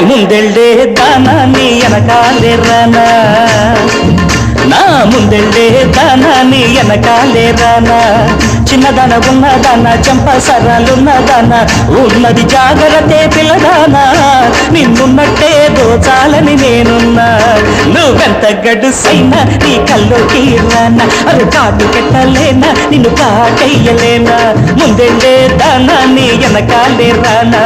ಮುಂದೆಳ್ಳೆ ದಾನ ನೀ ಎನಕಾಲೆ ರಾನ నా ముందెళ్ళే దానా నీ వెనకాలే రానా చిన్నదాన ఉన్నదానా చంపసరాలున్నదానా ఉన్నది జాగ్రత్తే పిల్లదానా నిన్నున్నట్టే దోచాలని నేనున్నా నువ్వెంత గడుసైనా నీ కల్లోకి రానా అది కాటు పెట్టలేనా నిన్ను కాటయ్యలేనా ముందెళ్ళే దానా నీ వెనకాలే రానా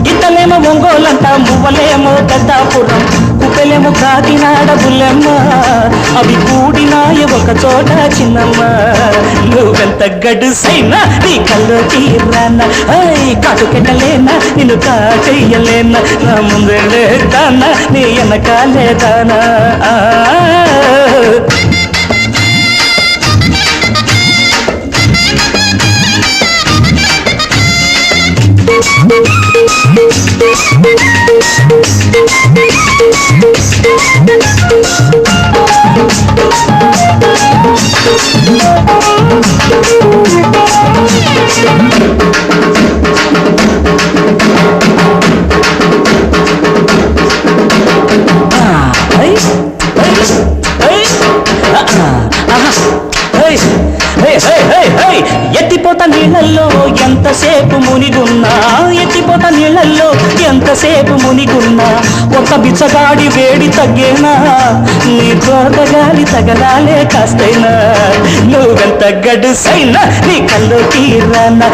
గిత్తలేమో ఒంగోలంట మువ్వలేమో పెద్దాపురం కుప్పలేమో కాకినాడ బుల్లెమ్మ అవి కూడినాయ ఒక చోట చిన్నమ్మ నువ్వెంత గడుసైనా నీ కల్లోకి రానా కాటుకెట్టలేనా నిన్ను కాటయ్యలేనా నా ముందే దానా నీ వెనకాలే దానా ఎత్తిపోత నీళ్ళల్లో ఎంతసేపు మునిగున్నా ఎత్తిపోత నీళ్ళల్లో ఎంతసేపు మునిగున్నా ఒక బిచ్చగాడి వేడి తగ్గేనా నీ గోదగాలి తగలాలే కాస్తైనా నువ్వెంత గడుసైనా నీ కల్లోకి రానా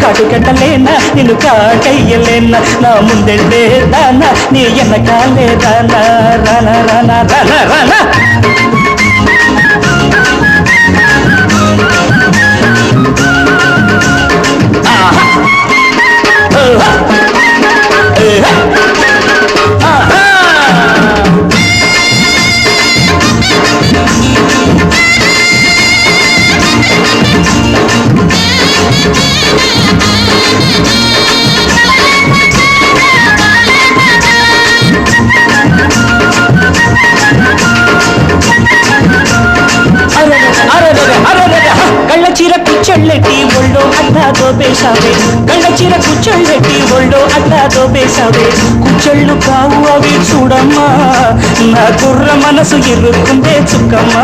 కాటుకెట్టలేనా నిన్ను కాటయ్యలేనా నా ముందెళ్ళే దానా నీ వెనకాలే దానా రానా రానా రానా రానా చీర కుచ్చళ్ళెట్టి ఒళ్ళో అడ్డా దోపేశావే గళ్ళ చీర కుచ్చళ్ళెట్టి ఒళ్ళో అడ్డా దోపేశావే కుచ్చళ్ళు కావు అవి చూడమ్మా నా కుర్ర మనసు ఇరుక్కుందే చుక్కమ్మా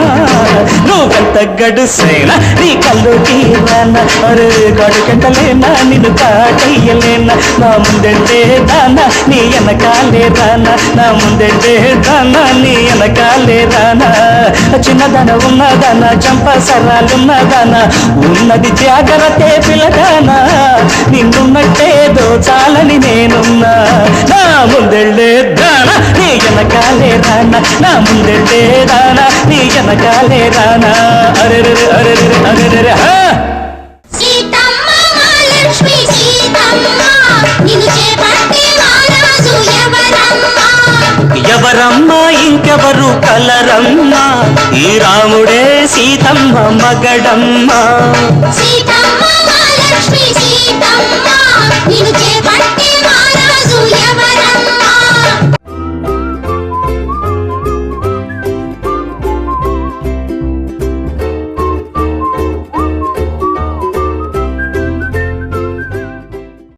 నువ్వెంత గడుసైనా నీ కల్లోకి రానా అరే గడుకెట్టలేనా నిన్ను కాటయ్యలేనా నా ముందెంటే దానా నీ వెనకాలే రానా నా ముందెంటే దానా నీ వెనకాలే రానా చిన్నదన ఉన్నదన చంపసరాలున్నదన ఉన్నది జాగ్రత్తే పిల్లదానా నిన్నున్నట్టే దోచాలని నేనున్నా నా ముందెళ్ళే దానా నీ వెనకాలే రానా నా ముందెళ్ళే దానా నీ వెనకాలే రానా అరే అరే అరే ఎవరమ్మా ఇంకెవరు కలరమ్మ ఈ రాముడే సీతమ్మ మగడమ్మ సీతమ్మ మహాలక్ష్మి